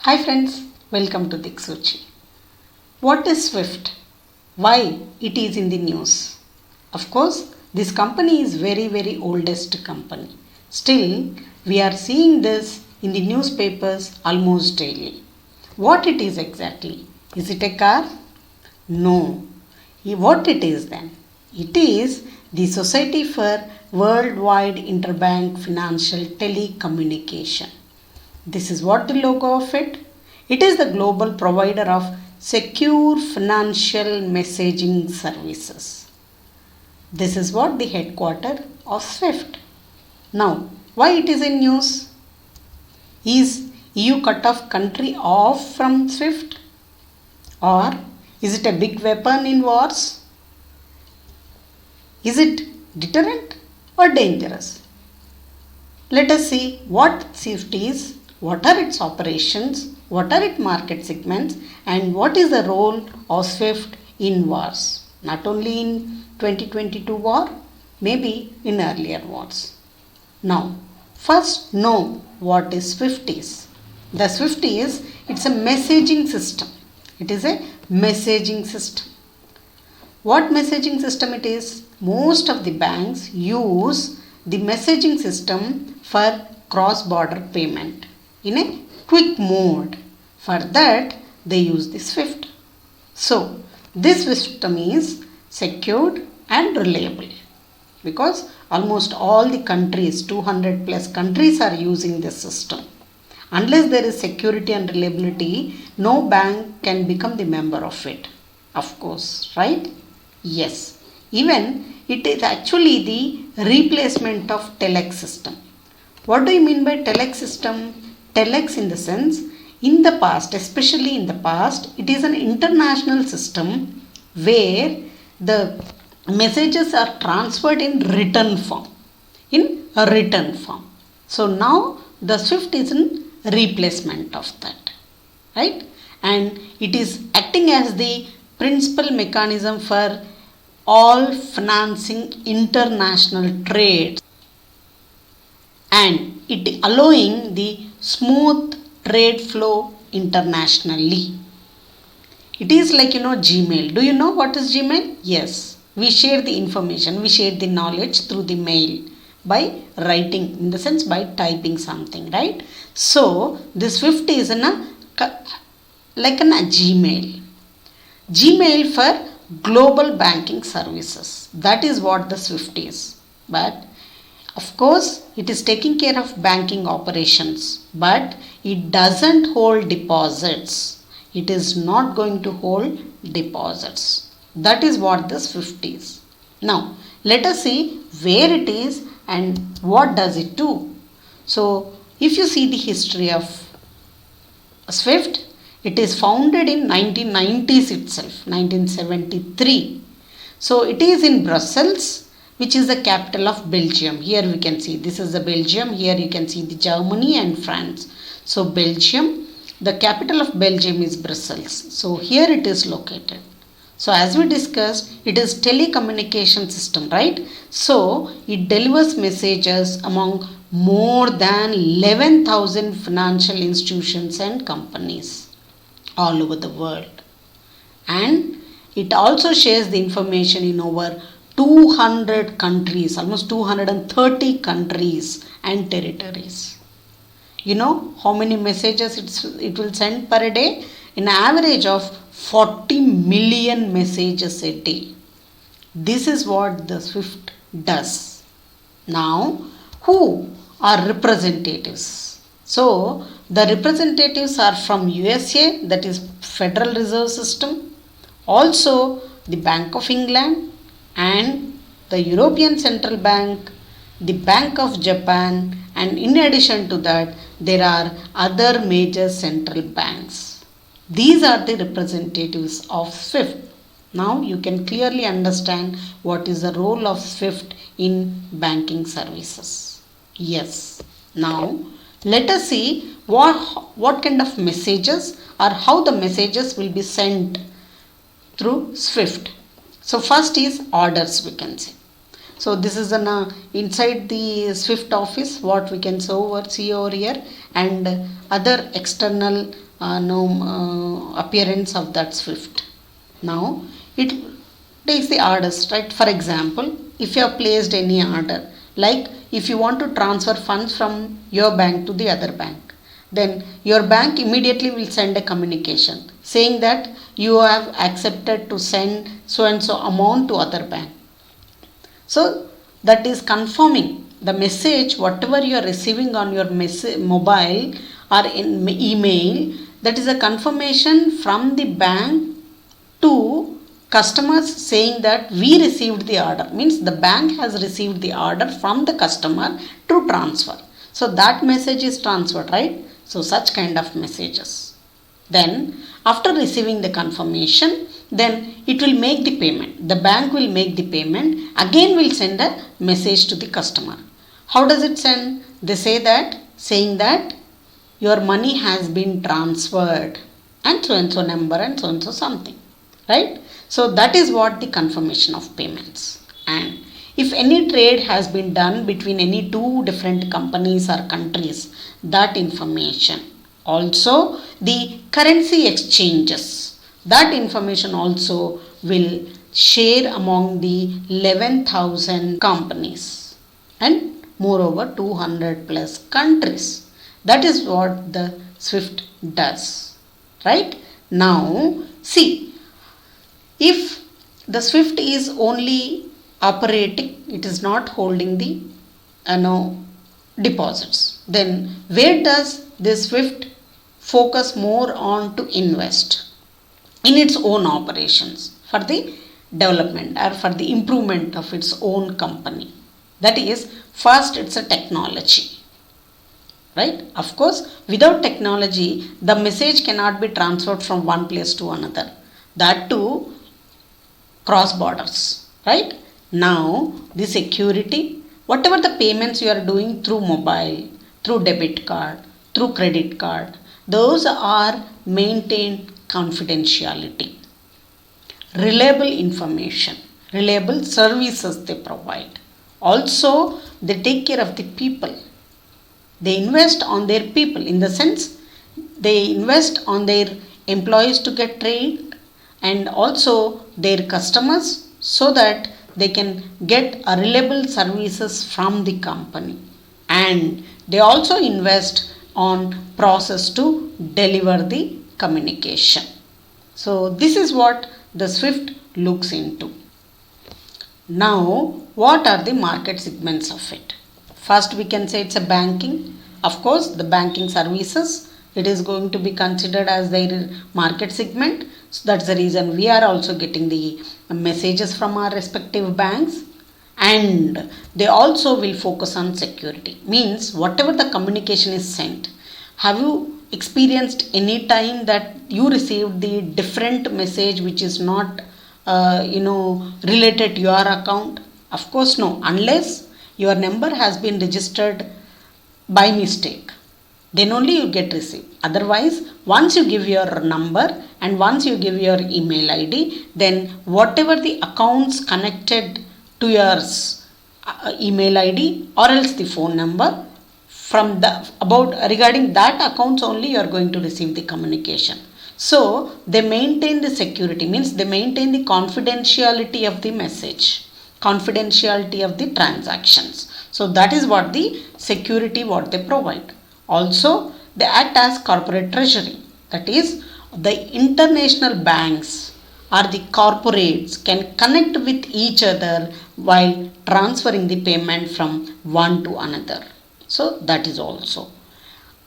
Hi friends, welcome to dhiksoochi. What is Swift? Why it is in the news? Of course, this company is very oldest company. Still, we are seeing this in the newspapers almost daily. What it is exactly? Is it a car? No. What it is then? It is the Society for Worldwide Interbank Financial Telecommunication. This is what the logo of it. It is the global provider of secure financial messaging services. This is what the headquarter of Swift. Now, why it is in news? Is EU cut off country off from Swift? Or is it a big weapon in wars? Is it deterrent or dangerous? Let us see what Swift is, what are its operations, what are its market segments, and what is the role of Swift in wars. Not only in 2022 war, maybe in earlier wars. Now, first know what is Swift is. The Swift is, it's a messaging system. It is a messaging system. What messaging system it is? Most of the banks use the messaging system for cross-border payment in a quick mode. For that, they use the Swift. So, this system is secured and reliable because almost all the countries, 200 plus countries are using this system. Unless there is security and reliability, no bank can become the member of it. Of course, right? Yes. Even it is actually the replacement of telex system. What do you mean by telex system? Telex in the sense, in the past, especially in the past, it is an international system where the messages are transferred in written form. In a written form. So now the Swift is in replacement of that. Right? And it is acting as the principal mechanism for all financing international trade and it allowing the smooth trade flow internationally. It is like Gmail. Do you know what is Gmail? Yes. We share the information, we share the knowledge through the mail by writing, in the sense by typing something, right? So this Swift is like a Gmail. Gmail for global banking services. That is what the Swift is. But of course, it is taking care of banking operations, but it doesn't hold deposits. It is not going to hold deposits. That is what the Swift is. Now, let us see where it is and what does it do. So, if you see the history of Swift, it is founded in 1990s itself, 1973. So, it is in Brussels, which is the capital of Belgium. Here we can see this is the Belgium. Here you can see the Germany and France. So Belgium, the capital of Belgium is Brussels. So here it is located. So as we discussed, it is telecommunication system, right? So it delivers messages among more than 11,000 financial institutions and companies all over the world. And it also shares the information in over 200 countries, almost 230 countries and territories. You know how many messages it will send per day? In average of 40 million messages a day. This is what the Swift does. Now, who are representatives? So, the representatives are from USA, that is Federal Reserve System, also the Bank of England, and the European Central Bank, the Bank of Japan, and in addition to that, there are other major central banks. These are the representatives of Swift. Now you can clearly understand what is the role of Swift in banking services. Yes. Now let us see what kind of messages or how the messages will be sent through Swift. So first is orders, we can say. So this is inside the Swift office what we can see over here, and other external appearance of that SWIFT. Now it takes the orders, right? For example, if you have placed any order, like if you want to transfer funds from your bank to the other bank, then your bank immediately will send a communication saying that you have accepted to send so and so amount to other bank. So that is confirming the message, whatever you are receiving on your mobile or in email, that is a confirmation from the bank to customers saying that we received the order. Means the bank has received the order from the customer to transfer. So that message is transferred, right? So such kind of messages. Then after receiving the confirmation, then it will make the payment. The bank will make the payment. Again will send a message to the customer. How does it send? They say that, saying that your money has been transferred and so number and so something, right? So that is what the confirmation of payments. And if any trade has been done between any two different companies or countries, that information. Also the currency exchanges, that information also will share among the 11,000 companies and moreover 200 plus countries. That is what the SWIFT does, right? Now see, if the SWIFT is only operating, it is not holding the deposits, then where does this SWIFT focus more on to invest? In its own operations for the development or for the improvement of its own company. That is, first it's a technology, right? Of course, without technology, the message cannot be transferred from one place to another. That too cross borders, right? Now the security, whatever the payments you are doing through mobile, through debit card, through credit card, those are maintained confidentiality. Reliable information, reliable services they provide. Also they take care of the people. They invest on their people, in the sense they invest on their employees to get trained and also their customers, so that they can get a reliable services from the company. And they also invest on process to deliver the communication. So this is what the SWIFT looks into. Now what are the market segments of it? First we can say it's a banking. Of course the banking services, it is going to be considered as their market segment. So that's the reason we are also getting the messages from our respective banks. And they also will focus on security. Means whatever the communication is sent, have you experienced any time that you received the different message which is not related to your account? Of course no, unless your number has been registered by mistake, then only you get received. Otherwise, once you give your number and once you give your email ID, then whatever the accounts connected to your email ID or else the phone number, from the regarding that accounts only you are going to receive the communication. So they maintain the security, means they maintain the confidentiality of the message, confidentiality of the transactions. So that is what the security what they provide. Also they act as corporate treasury. That is, the international banks or the corporates can connect with each other while transferring the payment from one to another. So that is also.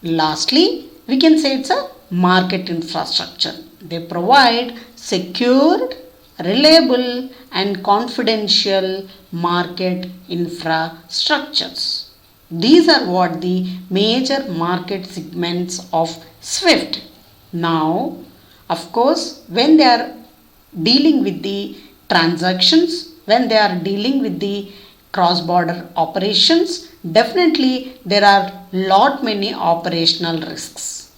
Lastly, we can say it's a market infrastructure. They provide secured, reliable and confidential market infrastructures. These are what the major market segments of SWIFT. Now, of course, when they are dealing with the transactions, when they are dealing with the cross-border operations, definitely there are many operational risks.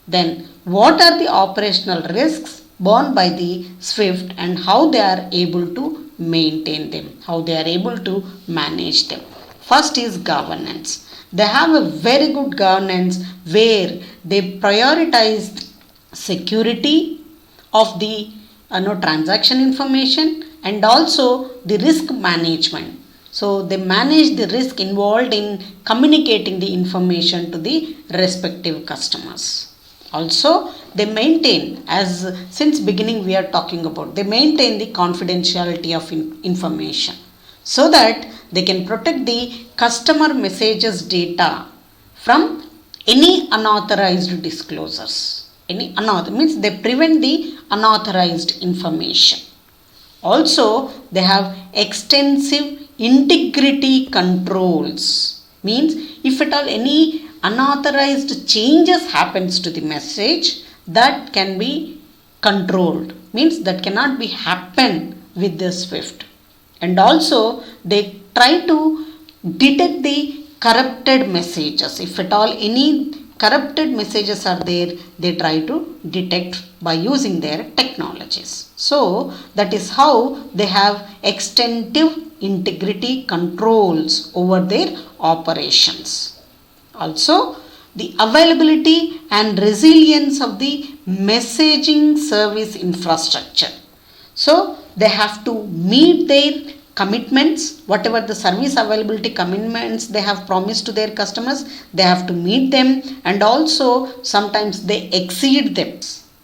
Then what are the operational risks borne by the SWIFT and how they are able to maintain them, how they are able to manage them? First is governance. They have a very good governance where they prioritize security of the transaction information and also the risk management. So they manage the risk involved in communicating the information to the respective customers. Also they maintain, as since beginning we are talking about, they maintain the confidentiality of information so that they can protect the customer messages data from any unauthorized disclosures. Any unauthorized means they prevent the unauthorized information. Also they have extensive integrity controls, means if at all any unauthorized changes happens to the message, that can be controlled, means that cannot be happen with the Swift. And also they try to detect the corrupted messages. If at all any corrupted messages are there, they try to detect by using their technologies. So that is how they have extensive integrity controls over their operations. Also the availability and resilience of the messaging service infrastructure. So they have to meet their commitments, whatever the service availability commitments they have promised to their customers, they have to meet them, and also sometimes they exceed them,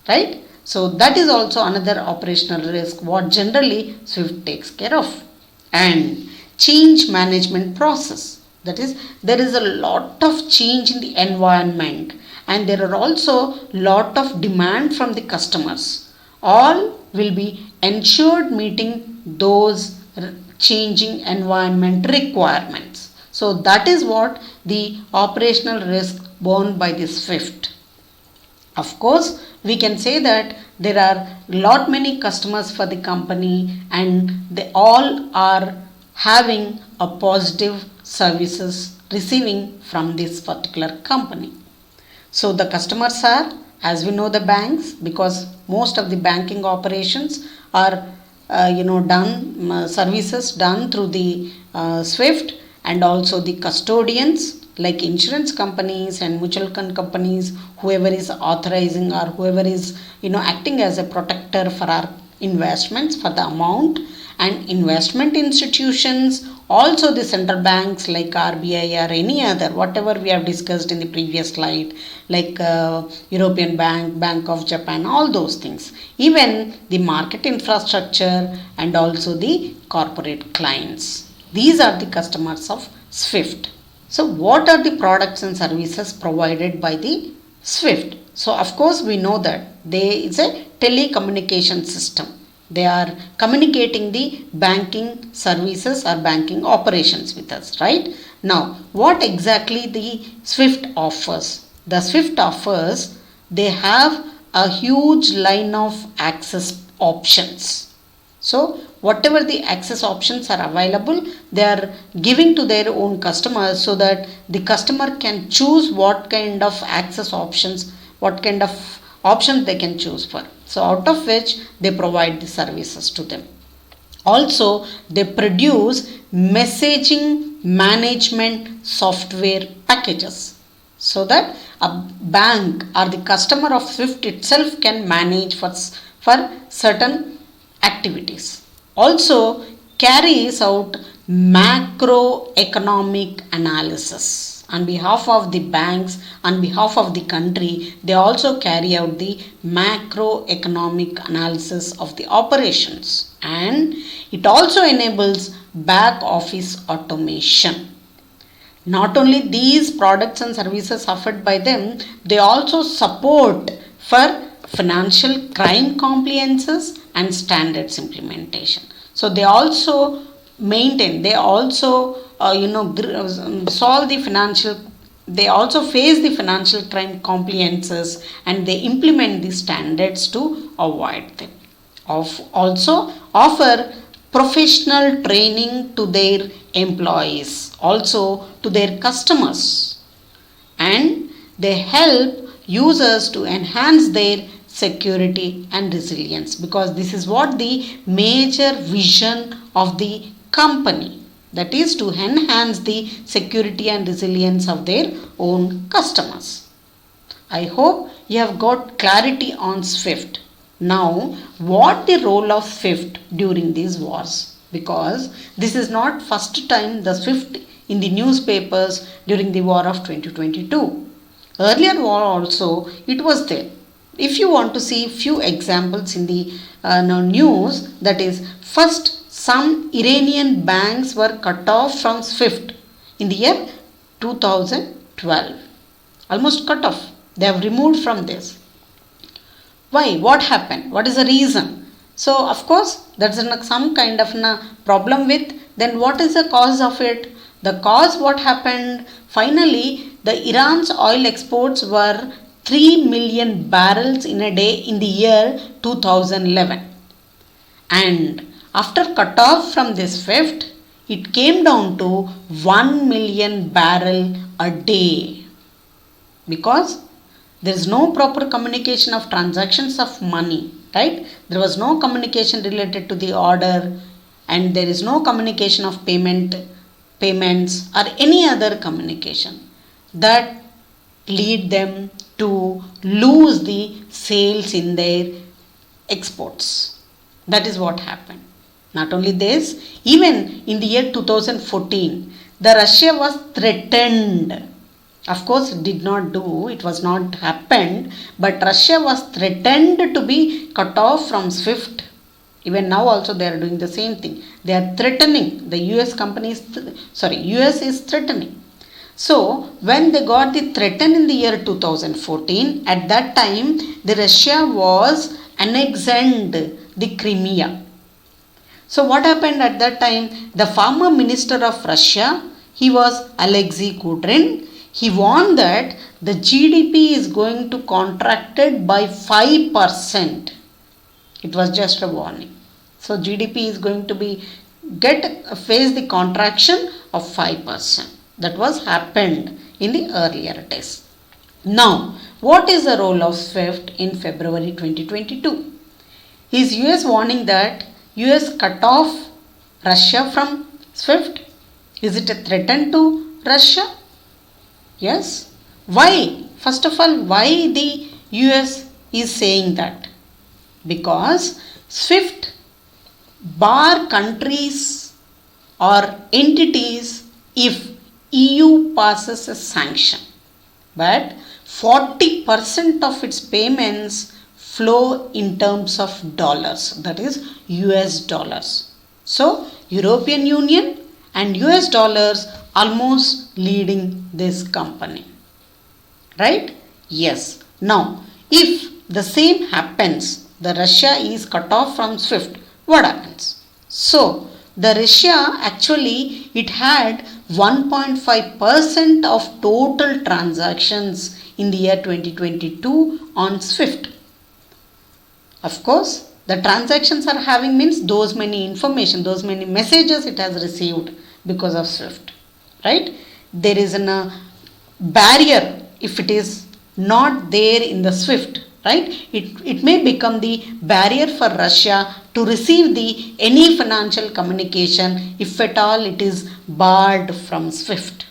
right? So that is also another operational risk what generally Swift takes care of. And change management process, that is, there is a lot of change in the environment and there are also lot of demand from the customers. All will be ensured meeting those changing environment requirements. So that is what the operational risk borne by the Swift. Of course we can say that there are lot many customers for the company and they all are having a positive services receiving from this particular company. So the customers are, as we know, the banks, because most of the banking operations are done, services done through the Swift, and also the custodians like insurance companies and mutual fund companies, whoever is authorizing or whoever is acting as a protector for our investments for the amount, and investment institutions, also the central banks like RBI or any other, whatever we have discussed in the previous slide, like European Bank, Bank of Japan, all those things, even the market infrastructure and also the corporate clients. These are the customers of Swift. So what are the products and services provided by the Swift? So of course we know that it's a telecommunication system. They are communicating the banking services or banking operations with us, right? Now what exactly the Swift offers? The Swift offers, they have a huge line of access options. So whatever the access options are available, they are giving to their own customers so that the customer can choose what kind of access options, what kind of options they can choose for. So out of which they provide the services to them. Also they produce messaging management software packages so that a bank or the customer of Swift itself can manage for certain activities. Also carries out macroeconomic analysis on behalf of the banks, on behalf of the country. They also carry out the macroeconomic analysis of the operations, and it also enables back office automation. Not only these products and services offered by them, they also support for financial crime compliances and standards implementation. So they also maintain, they also solve the financial, they also face the financial crime compliances and they implement the standards to avoid them. Also offer professional training to their employees, also to their customers, and they help users to enhance their security and resilience, because this is what the major vision of the company. That is to enhance the security and resilience of their own customers. I hope you have got clarity on SWIFT. Now, what the role of SWIFT during these wars? Because this is not first time the SWIFT in the newspapers during the war of 2022. Earlier war also it was there. If you want to see few examples in the news, that is, first some Iranian banks were cut off from SWIFT in the year 2012. Almost cut off. They have removed from this. Why? What happened? What is the reason? So, of course, that's some kind of problem with. Then what is the cause of it? The cause, what happened? Finally, the Iran's oil exports were 3 million barrels in a day in the year 2011. And after cut off from this SWIFT, it came down to 1 million barrel a day. Because there is no proper communication of transactions of money, right? There was no communication related to the order, and there is no communication of payments or any other communication that lead them to lose the sales in their exports. That is what happened. Not only this, even in the year 2014, the Russia was threatened. Of course, it did not do, it was not happened, but Russia was threatened to be cut off from SWIFT. Even now also they are doing the same thing. They are threatening, the US US is threatening. So, when they got the threaten in the year 2014, at that time, the Russia was annexed the Crimea. So, what happened at that time? The former minister of Russia, he was Alexei Kudrin. He warned that the GDP is going to contracted by 5%. It was just a warning. So GDP is going to face the contraction of 5%. That was happened in the earlier days. Now, what is the role of SWIFT in February 2022? Is US warning that US cut off Russia from SWIFT? Is it a threat to Russia? Yes. Why? First of all, why the US is saying that? Because SWIFT bar countries or entities if EU passes a sanction. But 40% of its payments flow in terms of dollars, that is US dollars. So, European Union and US dollars almost leading this company. Right? Yes. Now, if the same happens, the Russia is cut off from SWIFT, what happens? So, the Russia actually, it had 1.5% of total transactions in the year 2022 on SWIFT. Of course, the transactions are having means those many information, those many messages it has received because of SWIFT. Right? There is a barrier if it is not there in the SWIFT. Right? It may become the barrier for Russia to receive any financial communication if at all it is barred from SWIFT.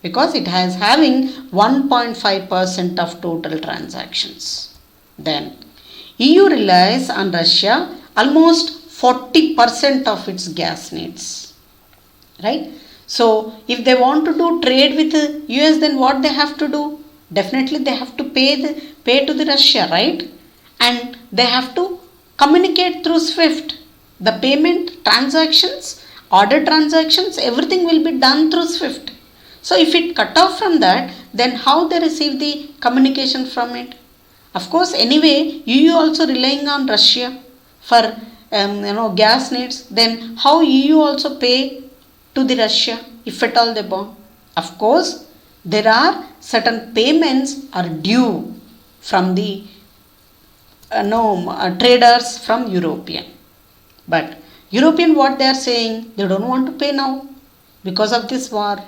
Because it has having 1.5% of total transactions. Then EU relies on Russia almost 40% of its gas needs. Right? So, if they want to do trade with the US, then what they have to do? Definitely they have to pay to the Russia, right? And they have to communicate through SWIFT. The payment transactions, order transactions, everything will be done through SWIFT. So, if it cut off from that, then how they receive the communication from it? Of course, anyway, EU also relying on Russia for gas needs. Then how EU also pay to the Russia if at all they bond? Of course, there are certain payments are due from the traders from European. But European, what they are saying, they don't want to pay now because of this war.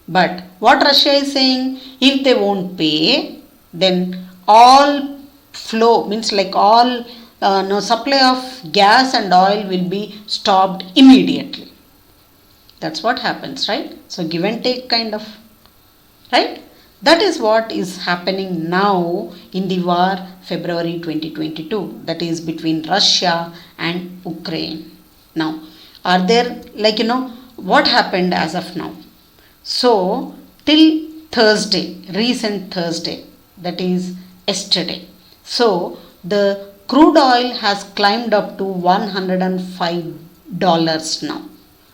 But what Russia is saying, if they won't pay, then all flow, means like all supply of gas and oil will be stopped immediately. That's what happens, right? So give and take kind of, right? That is what is happening now in the war February 2022, that is between Russia and Ukraine. Now, are there, like, what happened as of now? So till Thursday, recent Thursday, that is yesterday, so the crude oil has climbed up to $105 now,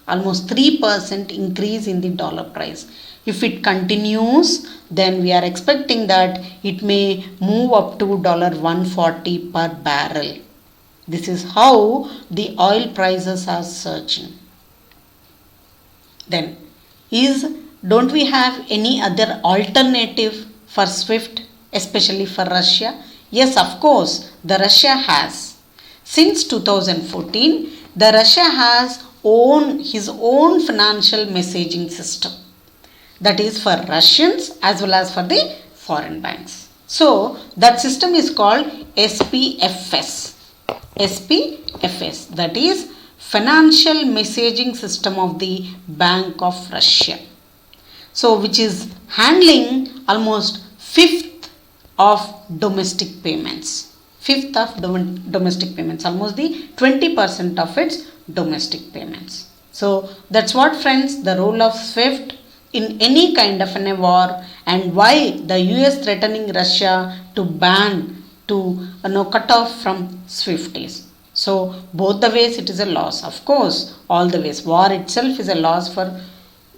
almost 3% increase in the dollar price. If it continues, then we are expecting that it may move up to $140 per barrel. This is how the oil prices are surging. Then, don't we have any other alternative for SWIFT, especially for Russia? Yes, of course, the Russia has. Since 2014, the Russia has his own financial messaging system, that is for Russians as well as for the foreign banks. So that system is called SPFS. SPFS, that is Financial Messaging System of the Bank of Russia. So which is handling almost fifth of domestic payments. Fifth of domestic payments, almost the 20% of its domestic payments. So that's what, friends, the role of SWIFT in any kind of a war, and why the US threatening Russia to ban, to cut off from SWIFT is. So both the ways it is a loss, of course, all the ways. War itself is a loss for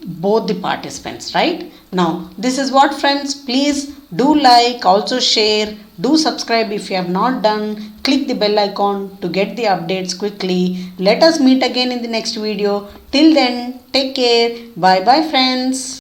both the participants, right? Now this is what, friends, please do like, also share, do subscribe if you have not done, click the bell icon to get the updates quickly. Let us meet again in the next video. Till then, take care. Bye bye, friends.